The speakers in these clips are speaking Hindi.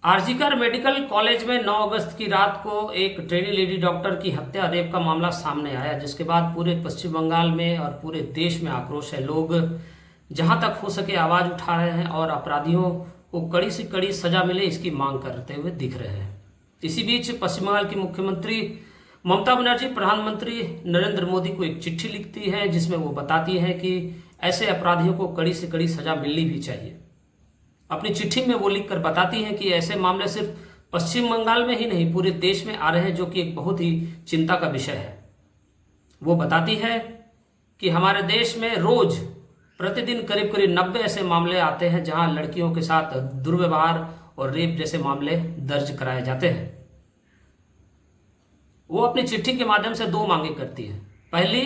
आरजीकर मेडिकल कॉलेज में 9 अगस्त की रात को एक ट्रेनी लेडी डॉक्टर की हत्या रेप का मामला सामने आया, जिसके बाद पूरे पश्चिम बंगाल में और पूरे देश में आक्रोश है। लोग जहां तक हो सके आवाज उठा रहे हैं और अपराधियों को कड़ी से कड़ी सजा मिले इसकी मांग करते हुए दिख रहे हैं। इसी बीच पश्चिम बंगाल की मुख्यमंत्री ममता बनर्जी प्रधानमंत्री नरेंद्र मोदी को एक चिट्ठी लिखती है, जिसमें वो बताती है कि ऐसे अपराधियों को कड़ी से कड़ी सजा मिलनी भी चाहिए। अपनी चिट्ठी में वो लिखकर बताती हैं कि ऐसे मामले सिर्फ पश्चिम बंगाल में ही नहीं पूरे देश में आ रहे हैं, जो कि एक बहुत ही चिंता का विषय है। वो बताती है कि हमारे देश में रोज प्रतिदिन करीब करीब 90 ऐसे मामले आते हैं जहां लड़कियों के साथ दुर्व्यवहार और रेप जैसे मामले दर्ज कराए जाते हैं। वो अपनी चिट्ठी के माध्यम से 2 मांगे करती है। पहली,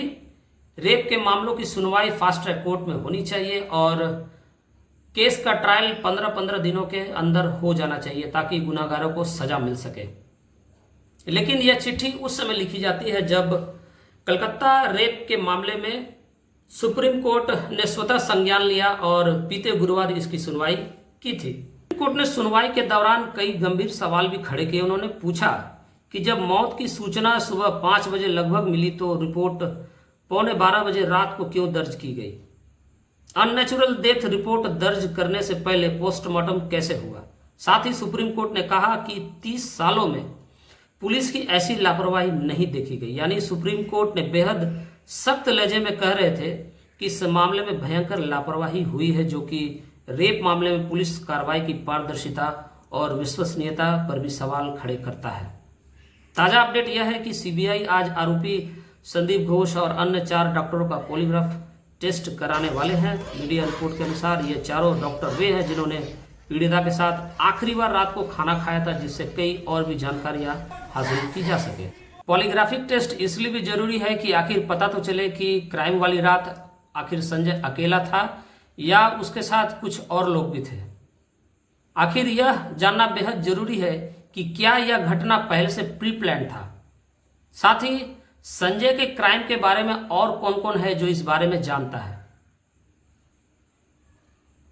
रेप के मामलों की सुनवाई फास्ट ट्रैक कोर्ट में होनी चाहिए और केस का ट्रायल 15-15 दिनों के अंदर हो जाना चाहिए ताकि गुनाहगारों को सजा मिल सके। लेकिन यह चिट्ठी उस समय लिखी जाती है जब कलकत्ता रेप के मामले में सुप्रीम कोर्ट ने स्वतः संज्ञान लिया और बीते गुरुवार इसकी सुनवाई की थी। सुप्रीम कोर्ट ने सुनवाई के दौरान कई गंभीर सवाल भी खड़े किए। उन्होंने पूछा कि जब मौत की सूचना सुबह 5 बजे लगभग मिली तो रिपोर्ट 11:15 बजे रात को क्यों दर्ज की गई? अननेचुरल डेथ रिपोर्ट दर्ज करने से पहले पोस्टमार्टम कैसे हुआ? साथ ही सुप्रीम कोर्ट ने कहा कि 30 सालों में पुलिस की ऐसी लापरवाही नहीं देखी गई। यानी सुप्रीम कोर्ट ने बेहद सख्त लहजे में कह रहे थे कि इस मामले में भयंकर लापरवाही हुई है, जो कि रेप मामले में पुलिस कार्रवाई की पारदर्शिता और विश्वसनीयता पर भी सवाल खड़े करता है। ताजा अपडेट यह है कि सीबीआई आज आरोपी संदीप घोष और अन्य 4 डॉक्टरों का पॉलीग्राफ टेस्ट कराने वाले हैं। मीडिया रिपोर्ट के अनुसार ये चारों डॉक्टर वे हैं जिन्होंने पीड़िता के साथ आखिरी बार रात को खाना खाया था, जिससे कई और भी जानकारियां हासिल की जा सके। पॉलीग्राफिक टेस्ट इसलिए भी जरूरी है कि आखिर पता तो चले कि क्राइम वाली रात आखिर संजय अकेला था या उसके साथ कुछ और लोग भी थे। आखिर यह जानना बेहद जरूरी है कि क्या यह घटना पहले से प्री प्लान था। साथ ही संजय के क्राइम के बारे में और कौन कौन है जो इस बारे में जानता है।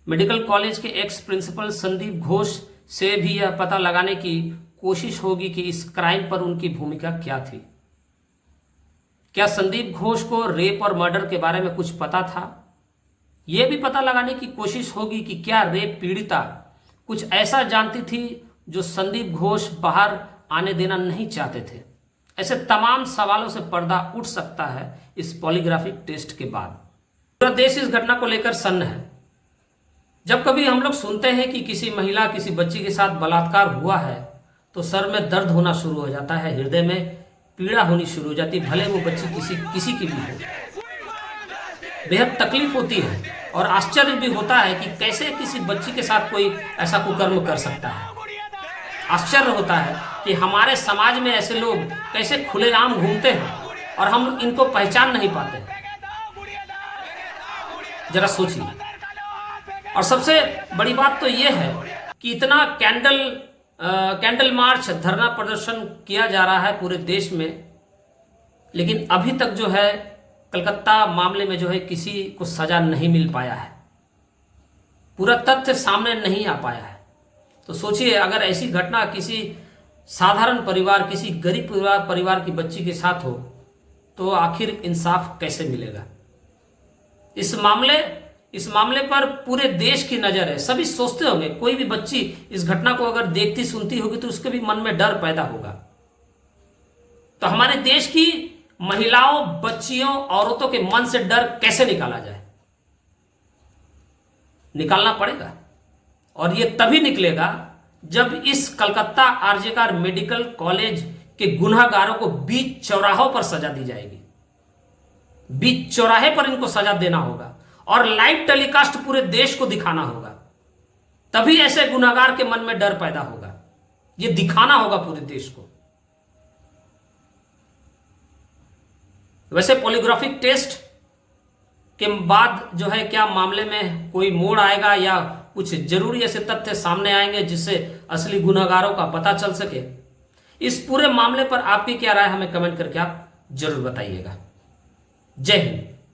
मेडिकल कॉलेज के एक्स प्रिंसिपल संदीप घोष से भी यह पता लगाने की कोशिश होगी कि इस क्राइम पर उनकी भूमिका क्या थी। क्या संदीप घोष को रेप और मर्डर के बारे में कुछ पता था? यह भी पता लगाने की कोशिश होगी कि क्या रेप पीड़िता कुछ ऐसा जानती थी जो संदीप घोष बाहर आने देना नहीं चाहते थे। ऐसे तमाम सवालों से पर्दा उठ सकता है इस पॉलीग्राफिक टेस्ट के बाद। पूरा देश इस घटना को लेकर सन्न है। जब कभी हम लोग सुनते हैं कि किसी महिला किसी बच्ची के साथ बलात्कार हुआ है तो सर में दर्द होना शुरू हो जाता है, हृदय में पीड़ा होनी शुरू हो जाती है, भले वो बच्ची किसी की भी हो। बेहद तकलीफ होती है और आश्चर्य भी होता है कि कैसे किसी बच्ची के साथ कोई ऐसा कुकर्म कर सकता है। आश्चर्य होता है कि हमारे समाज में ऐसे लोग कैसे खुलेआम घूमते हैं और हम इनको पहचान नहीं पाते। जरा सोचिए। और सबसे बड़ी बात तो यह है कि इतना कैंडल मार्च, धरना प्रदर्शन किया जा रहा है पूरे देश में, लेकिन अभी तक जो है कलकत्ता मामले में जो है किसी को सजा नहीं मिल पाया है। पूरा तथ्य सामने नहीं आ पाया है। तो सोचिए, अगर ऐसी घटना किसी साधारण परिवार, किसी गरीब परिवार की बच्ची के साथ हो तो आखिर इंसाफ कैसे मिलेगा? इस मामले पर पूरे देश की नजर है। सभी सोचते होंगे, कोई भी बच्ची इस घटना को अगर देखती सुनती होगी तो उसके भी मन में डर पैदा होगा। तो हमारे देश की महिलाओं, बच्चियों, औरतों के मन से डर कैसे निकाला जाए? निकालना पड़ेगा और यह तभी निकलेगा जब इस कलकत्ता आरजीकर मेडिकल कॉलेज के गुनहगारों को बीच चौराहों पर सजा दी जाएगी। बीच चौराहे पर इनको सजा देना होगा और लाइव टेलीकास्ट पूरे देश को दिखाना होगा। तभी ऐसे गुनहगार के मन में डर पैदा होगा। यह दिखाना होगा पूरे देश को। वैसे पॉलीग्राफिक टेस्ट के बाद जो है क्या मामले में कोई मोड़ आएगा या कुछ जरूरी ऐसे तथ्य सामने आएंगे जिससे असली गुनहगारों का पता चल सके? इस पूरे मामले पर आपकी क्या राय, हमें कमेंट करके आप जरूर बताइएगा। जय हिंद।